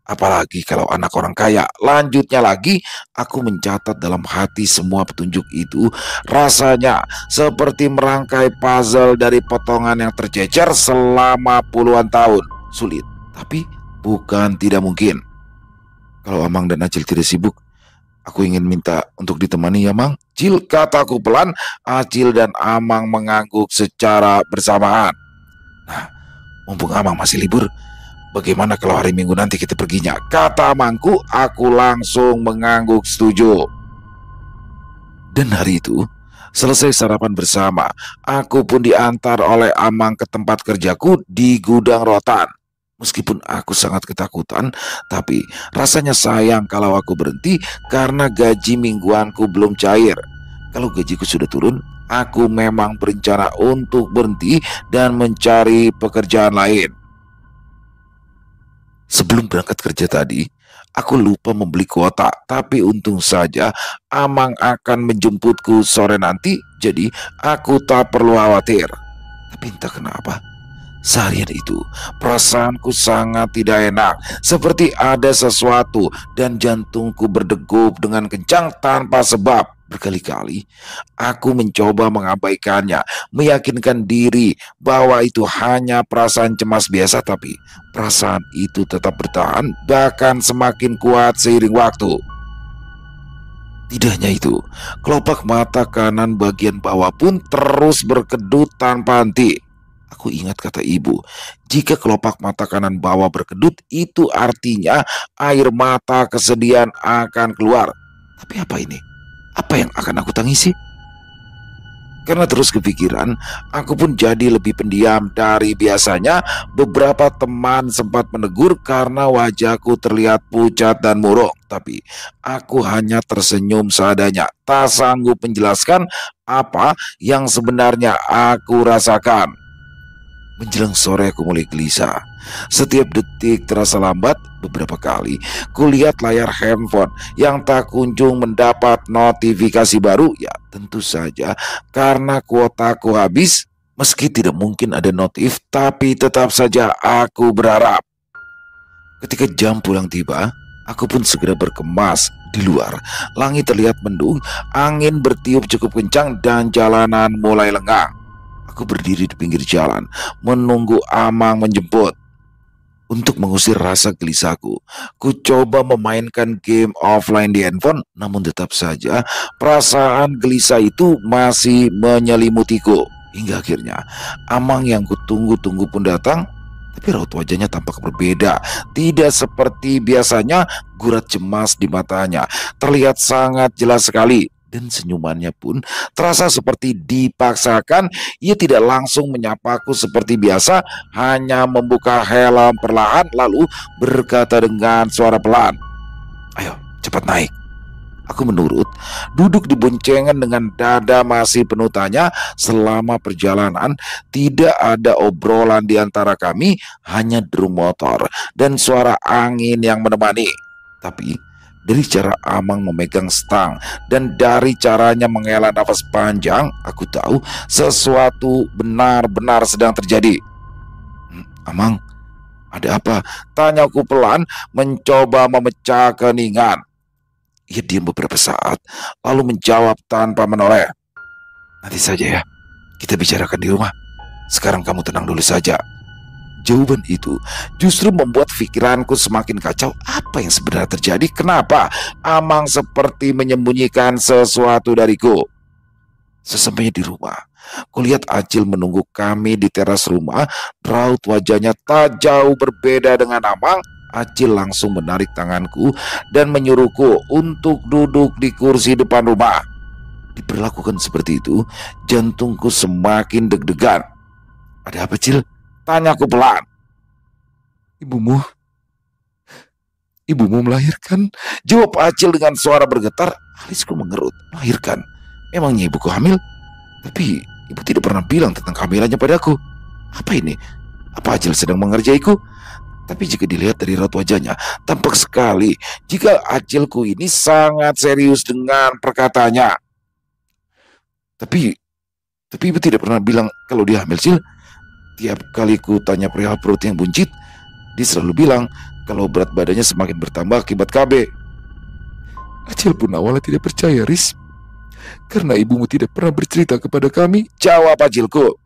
Apalagi kalau anak orang kaya. Lanjutnya lagi, aku mencatat dalam hati semua petunjuk itu. Rasanya seperti merangkai puzzle dari potongan yang tercecer selama puluhan tahun. Sulit, tapi bukan tidak mungkin. Kalau Amang dan Acil tidak sibuk, aku ingin minta untuk ditemani ya, Mang. Cil, kataku pelan. Acil dan Amang mengangguk secara bersamaan. Nah, mumpung Amang masih libur, bagaimana kalau hari Minggu nanti kita perginya? Kata Amangku. Aku langsung mengangguk setuju. Dan hari itu, selesai sarapan bersama, aku pun diantar oleh Amang ke tempat kerjaku di gudang rotan. Meskipun aku sangat ketakutan, tapi rasanya sayang kalau aku berhenti karena gaji mingguanku belum cair. Kalau gajiku sudah turun, aku memang berencana untuk berhenti dan mencari pekerjaan lain. Sebelum berangkat kerja tadi, aku lupa membeli kuota, tapi untung saja Amang akan menjemputku sore nanti, jadi aku tak perlu khawatir. Tapi entah kenapa, seharian itu perasaanku sangat tidak enak, seperti ada sesuatu dan jantungku berdegup dengan kencang tanpa sebab. Berkali-kali aku mencoba mengabaikannya, meyakinkan diri bahwa itu hanya perasaan cemas biasa, tapi perasaan itu tetap bertahan, bahkan semakin kuat seiring waktu. Tidak hanya itu, kelopak mata kanan bagian bawah pun terus berkedut tanpa henti. Aku ingat kata ibu, jika kelopak mata kanan bawah berkedut, itu artinya air mata kesedihan akan keluar. Tapi apa ini? Apa yang akan aku tangisi? Karena terus kepikiran, aku pun jadi lebih pendiam dari biasanya. Beberapa teman sempat menegur karena wajahku terlihat pucat dan murung. Tapi aku hanya tersenyum seadanya, tak sanggup menjelaskan apa yang sebenarnya aku rasakan. Menjelang sore aku mulai gelisah. Setiap detik terasa lambat. Beberapa kali kulihat layar handphone yang tak kunjung mendapat notifikasi baru. Ya tentu saja karena kuotaku habis. Meski tidak mungkin ada notif, tapi tetap saja aku berharap. Ketika jam pulang tiba, aku pun segera berkemas. Di luar, langit terlihat mendung, angin bertiup cukup kencang dan jalanan mulai lengang. Aku berdiri di pinggir jalan, menunggu Amang menjemput. Untuk mengusir rasa gelisahku, ku coba memainkan game offline di handphone, namun tetap saja perasaan gelisah itu masih menyelimutiku. Hingga akhirnya, Amang yang kutunggu-tunggu pun datang, tapi raut wajahnya tampak berbeda. Tidak seperti biasanya, gurat cemas di matanya terlihat sangat jelas sekali. Dan senyumannya pun terasa seperti dipaksakan. Ia tidak langsung menyapaku seperti biasa, hanya membuka helm perlahan lalu berkata dengan suara pelan, "Ayo, cepat naik." Aku menurut, duduk di boncengan dengan dada masih penuh tanya. Selama perjalanan, tidak ada obrolan di antara kami, hanya deru motor dan suara angin yang menemani. Tapi dari cara Amang memegang stang dan dari caranya menghela nafas panjang, aku tahu sesuatu benar-benar sedang terjadi. Amang, ada apa? Tanyaku pelan, mencoba memecah keningan. Ia diam beberapa saat, lalu menjawab tanpa menoleh. "Nanti saja ya, kita bicarakan di rumah. Sekarang kamu tenang dulu saja." Jawaban itu justru membuat pikiranku semakin kacau. Apa yang sebenarnya terjadi? Kenapa Amang seperti menyembunyikan sesuatu dariku? Sesampainya di rumah, kulihat Acil menunggu kami di teras rumah. Raut wajahnya tak jauh berbeda dengan Amang. Acil langsung menarik tanganku dan menyuruhku untuk duduk di kursi depan rumah. Diperlakukan seperti itu, jantungku semakin deg-degan. "Ada apa, Cil?" tanyaku pelan. Ibumu Ibumu melahirkan," jawab Acil dengan suara bergetar. Alisku mengerut. "Melahirkan? Memangnya ibuku hamil? Tapi ibu tidak pernah bilang tentang kehamilannya padaku. Apa ini? Apa Acil sedang mengerjaiku?" Tapi jika dilihat dari raut wajahnya, tampak sekali jika Acilku ini sangat serius dengan perkataannya. Tapi ibu tidak pernah bilang kalau dia hamil, Cil. Tiap kali ku tanya perihal perut yang buncit, dia selalu bilang kalau berat badannya semakin bertambah akibat KB. Acil pun awalnya tidak percaya, Riz. Karena ibumu tidak pernah bercerita kepada kami. Jawab Acilku.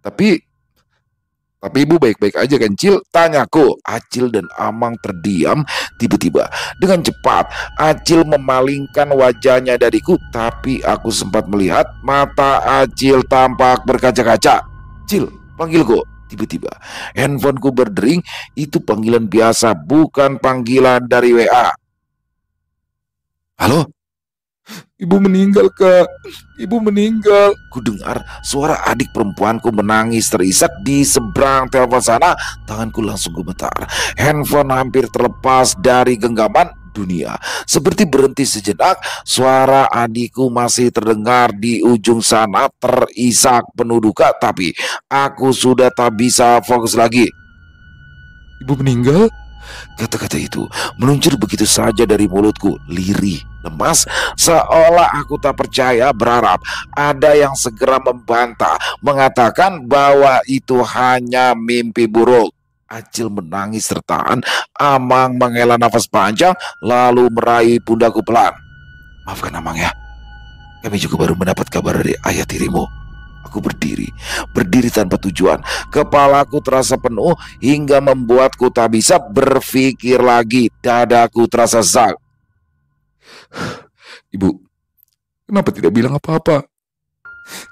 Tapi ibu baik-baik aja kan, Cil? Tanyaku. Acil dan Amang terdiam. Tiba-tiba dengan cepat Acil memalingkan wajahnya dariku, tapi aku sempat melihat mata Acil tampak berkaca-kaca. Cil, panggilku. Tiba-tiba handphoneku berdering. Itu panggilan biasa, bukan panggilan dari WA. Halo? Ibu meninggal, Kak. Ibu meninggal. Kudengar suara adik perempuanku menangis terisak di seberang telepon sana. Tanganku langsung gemetar. Handphone hampir terlepas dari genggaman dunia. Seperti berhenti sejenak, suara adikku masih terdengar di ujung sana terisak penuh duka. Tapi aku sudah tak bisa fokus lagi. Ibu meninggal? Kata-kata itu meluncur begitu saja dari mulutku, lirih, lemas, seolah aku tak percaya, berharap ada yang segera membantah, mengatakan bahwa itu hanya mimpi buruk. Acil menangis tertahan, Amang menghela nafas panjang, lalu meraih pundakku pelan. Maafkan Amang ya, kami juga baru mendapat kabar dari ayah tirimu. Aku berdiri tanpa tujuan. Kepalaku terasa penuh hingga membuatku tak bisa berpikir lagi. Dadaku terasa sesak. Ibu, kenapa tidak bilang apa-apa?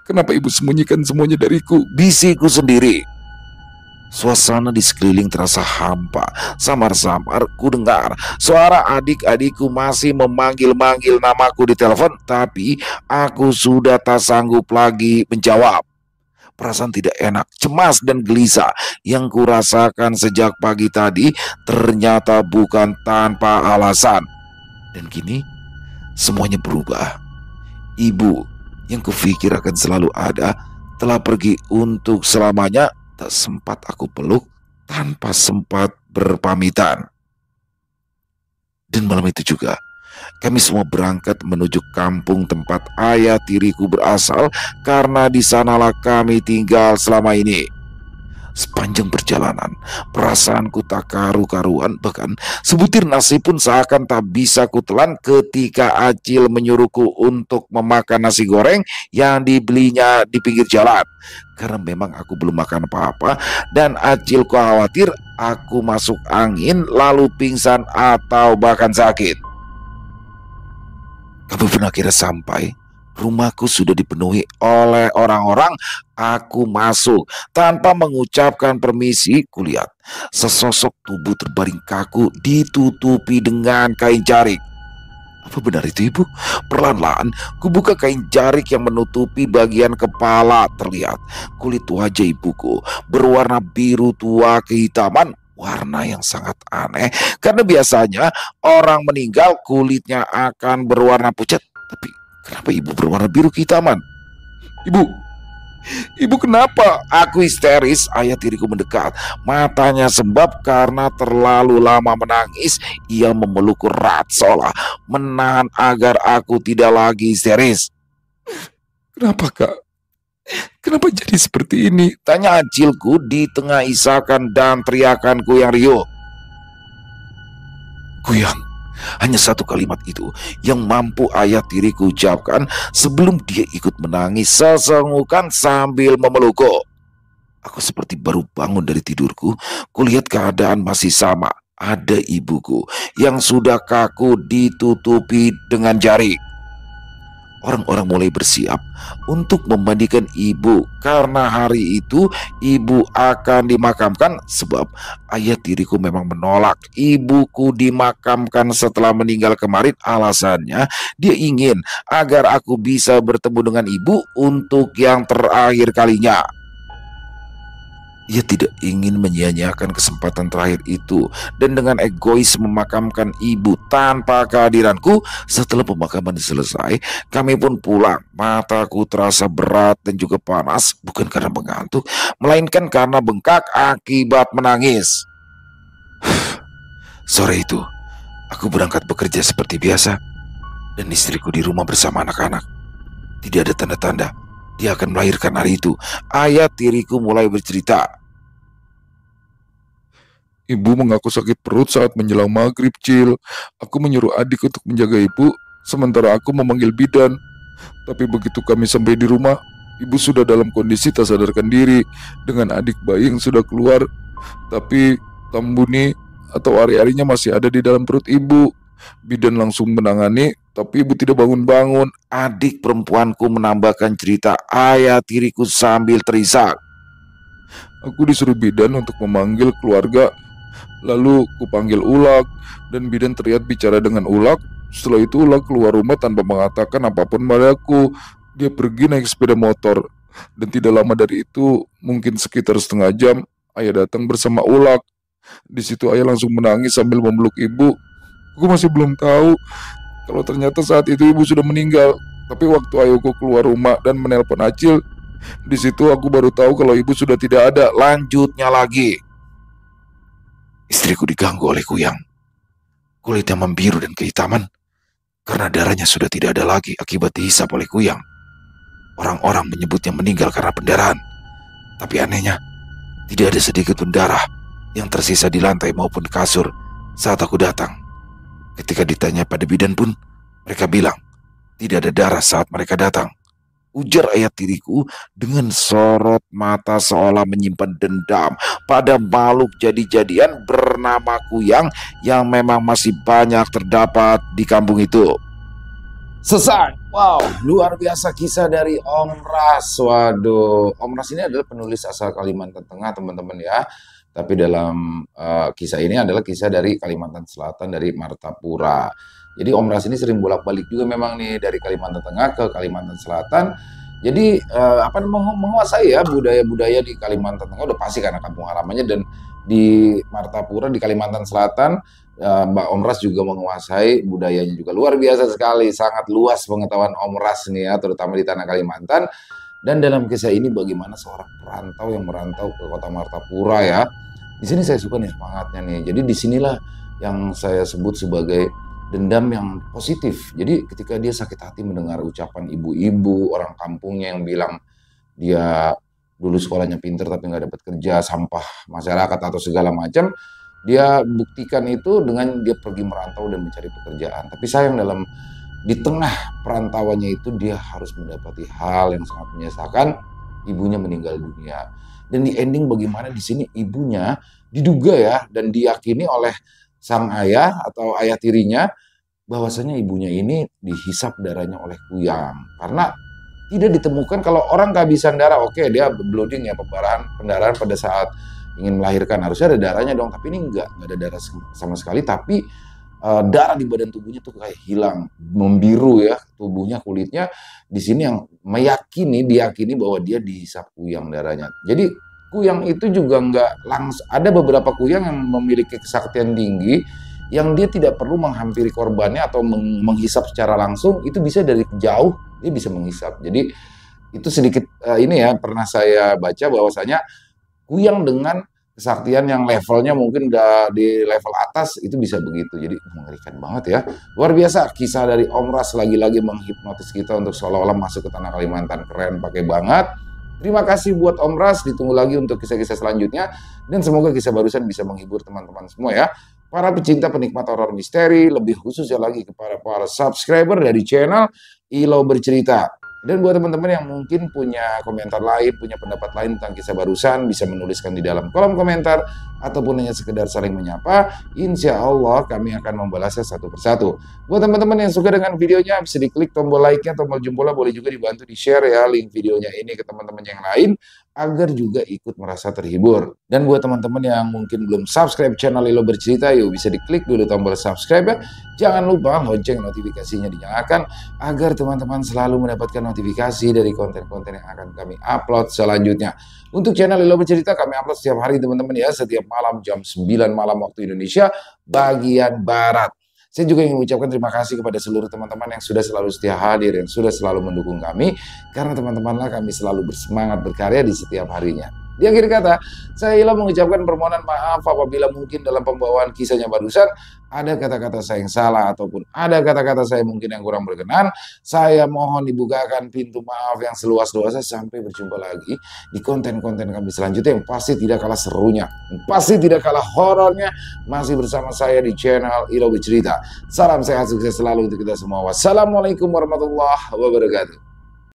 Kenapa ibu sembunyikan semuanya dariku? Bisikku sendiri. Suasana di sekeliling terasa hampa. Samar-samar ku dengar suara adik-adikku masih memanggil-manggil namaku di telepon, tapi aku sudah tak sanggup lagi menjawab. Perasaan tidak enak, cemas dan gelisah yang kurasakan sejak pagi tadi ternyata bukan tanpa alasan. Dan kini semuanya berubah. Ibu yang kupikir akan selalu ada telah pergi untuk selamanya. Tak sempat aku peluk, tanpa sempat berpamitan. Dan malam itu juga kami semua berangkat menuju kampung tempat ayah tiriku berasal, karena di sanalah kami tinggal selama ini. Sepanjang perjalanan, perasaanku tak karu-karuan, bahkan sebutir nasi pun seakan tak bisa kutelan ketika Acil menyuruhku untuk memakan nasi goreng yang dibelinya di pinggir jalan. Karena memang aku belum makan apa-apa, dan Acil khawatir aku masuk angin lalu pingsan atau bahkan sakit. Kami pun akhirnya sampai. Rumahku sudah dipenuhi oleh orang-orang. Aku masuk tanpa mengucapkan permisi. Kulihat sesosok tubuh terbaring kaku ditutupi dengan kain jarik. Apa benar itu, Ibu? Perlahan-lahan kubuka kain jarik yang menutupi bagian kepala. Terlihat kulit wajah ibuku berwarna biru tua kehitaman. Warna yang sangat aneh, karena biasanya orang meninggal kulitnya akan berwarna pucat. Tapi kenapa ibu berwarna biru kehitaman? Ibu kenapa? Aku histeris. Ayah tiriku mendekat. Matanya sembab karena terlalu lama menangis. Ia memelukku erat seolah menahan agar aku tidak lagi histeris. Kenapa, Kak? Kenapa jadi seperti ini? Tanya Acilku di tengah isakan dan teriakanku yang riuh. Goyang. Hanya satu kalimat itu yang mampu ayah tiriku ucapkan sebelum dia ikut menangis sesenggukan sambil memelukku. Aku seperti baru bangun dari tidurku. Kulihat keadaan masih sama. Ada ibuku yang sudah kaku ditutupi dengan jarik. Orang-orang mulai bersiap untuk memandikan ibu, karena hari itu ibu akan dimakamkan. Sebab ayah tiriku memang menolak ibuku dimakamkan setelah meninggal kemarin. Alasannya dia ingin agar aku bisa bertemu dengan ibu untuk yang terakhir kalinya. Ia tidak ingin menyia-nyiakan kesempatan terakhir itu, dan dengan egois memakamkan ibu tanpa kehadiranku. Setelah pemakaman selesai, kami pun pulang. Mataku terasa berat dan juga panas, bukan karena mengantuk, melainkan karena bengkak akibat menangis. Sore itu, aku berangkat bekerja seperti biasa, dan istriku di rumah bersama anak-anak. Tidak ada tanda-tanda dia akan melahirkan hari itu. Ayah tiriku mulai bercerita. Ibu mengaku sakit perut saat menjelang maghrib, Cil. Aku menyuruh adik untuk menjaga ibu, sementara aku memanggil bidan. Tapi begitu kami sampai di rumah, ibu sudah dalam kondisi tak sadarkan diri dengan adik bayi yang sudah keluar. Tapi Tambuni atau ari-arinya masih ada di dalam perut ibu. Bidan langsung menangani, tapi ibu tidak bangun-bangun. Adik perempuanku menambahkan cerita ayah tiriku sambil terisak. Aku disuruh bidan untuk memanggil keluarga. Lalu kupanggil Ulak, dan bidan terlihat bicara dengan Ulak. Setelah itu Ulak keluar rumah tanpa mengatakan apapun padaku. Dia pergi naik sepeda motor. Dan tidak lama dari itu, mungkin sekitar setengah jam, ayah datang bersama Ulak. Di situ ayah langsung menangis sambil memeluk ibu. Aku masih belum tahu kalau ternyata saat itu ibu sudah meninggal. Tapi waktu ayahku keluar rumah dan menelpon Acil, di situ aku baru tahu kalau ibu sudah tidak ada. Lanjutnya lagi. Istriku diganggu oleh kuyang. Kulitnya membiru dan kehitaman karena darahnya sudah tidak ada lagi akibat dihisap oleh kuyang. Orang-orang menyebutnya meninggal karena pendarahan. Tapi anehnya, tidak ada sedikit pun darah yang tersisa di lantai maupun kasur saat aku datang. Ketika ditanya pada bidan pun, mereka bilang tidak ada darah saat mereka datang. Ujar ayah tiriku dengan sorot mata seolah menyimpan dendam pada makhluk jadi-jadian bernama kuyang yang memang masih banyak terdapat di kampung itu. Selesai. Wow, luar biasa kisah dari Om Ras. Waduh, Om Ras ini adalah penulis asal Kalimantan Tengah, teman-teman ya. Tapi dalam kisah ini adalah kisah dari Kalimantan Selatan, dari Martapura. Jadi Om Ras ini sering bolak-balik juga memang nih dari Kalimantan Tengah ke Kalimantan Selatan. Jadi menguasai ya budaya-budaya di Kalimantan Tengah udah pasti karena kampung halamannya, dan di Martapura di Kalimantan Selatan Mbak Om Ras juga menguasai budayanya juga luar biasa sekali, sangat luas pengetahuan Om Ras nih ya, terutama di tanah Kalimantan. Dan dalam kisah ini bagaimana seorang perantau yang merantau ke kota Martapura ya. Di sini saya suka nih semangatnya nih. Jadi disinilah yang saya sebut sebagai dendam yang positif. Jadi ketika dia sakit hati mendengar ucapan ibu-ibu orang kampungnya yang bilang dia dulu sekolahnya pinter tapi nggak dapat kerja, sampah masyarakat atau segala macam, dia buktikan itu dengan dia pergi merantau dan mencari pekerjaan. Tapi sayang di tengah perantauannya itu dia harus mendapati hal yang sangat menyesakan, ibunya meninggal dunia. Dan di ending bagaimana di sini ibunya diduga ya dan diyakini oleh sang ayah atau ayah tirinya bahwasanya ibunya ini dihisap darahnya oleh kuyang. Karena tidak ditemukan kalau orang kehabisan darah, oke dia blooding ya, pendarahan pada saat ingin melahirkan harusnya ada darahnya dong, tapi ini enggak ada darah sama sekali, tapi darah di badan tubuhnya tuh kayak hilang, membiru ya tubuhnya, kulitnya. Di sini yang diyakini bahwa dia dihisap kuyang darahnya. Jadi kuyang itu juga nggak langsung, ada beberapa kuyang yang memiliki kesaktian tinggi yang dia tidak perlu menghampiri korbannya atau menghisap secara langsung, itu bisa dari jauh dia bisa menghisap. Jadi itu sedikit ini ya, pernah saya baca bahwasanya kuyang dengan kesaktian yang levelnya mungkin udah di level atas itu bisa begitu. Jadi mengerikan banget ya. Luar biasa kisah dari Om Ras, lagi-lagi menghipnotis kita untuk seolah-olah masuk ke tanah Kalimantan. Keren, pakai banget. Terima kasih buat Om Ras, ditunggu lagi untuk kisah-kisah selanjutnya. Dan semoga kisah barusan bisa menghibur teman-teman semua ya. Para pecinta penikmat horor misteri, lebih khususnya lagi kepada para subscriber dari channel Ilo Bercerita. Dan buat teman-teman yang mungkin punya komentar lain, punya pendapat lain tentang kisah barusan, bisa menuliskan di dalam kolom komentar, ataupun hanya sekedar saling menyapa. Insya Allah kami akan membalasnya satu persatu. Buat teman-teman yang suka dengan videonya, bisa diklik tombol like-nya, tombol jempolnya, boleh juga dibantu di-share ya link videonya ini ke teman-teman yang lain, agar juga ikut merasa terhibur. Dan buat teman-teman yang mungkin belum subscribe channel Ilo Bercerita, yuk bisa diklik dulu tombol subscribe ya. Jangan lupa lonceng notifikasinya dinyalakan, agar teman-teman selalu mendapatkan notifikasi dari konten-konten yang akan kami upload selanjutnya. Untuk channel Ilo Bercerita kami upload setiap hari teman-teman ya, setiap malam jam 9 malam waktu Indonesia bagian Barat. Saya juga ingin mengucapkan terima kasih kepada seluruh teman-teman yang sudah selalu setia hadir, yang sudah selalu mendukung kami, karena teman-temanlah kami selalu bersemangat berkarya di setiap harinya. Di akhir kata, saya Ilham mengucapkan permohonan maaf apabila mungkin dalam pembawaan kisahnya barusan ada kata-kata saya yang salah ataupun ada kata-kata saya mungkin yang kurang berkenan. Saya mohon dibukakan pintu maaf yang seluas-luasnya. Sampai berjumpa lagi di konten-konten kami selanjutnya yang pasti tidak kalah serunya, yang pasti tidak kalah horornya, masih bersama saya di channel Ilham Bercerita. Salam sehat sukses selalu untuk kita semua. Wassalamualaikum warahmatullahi wabarakatuh.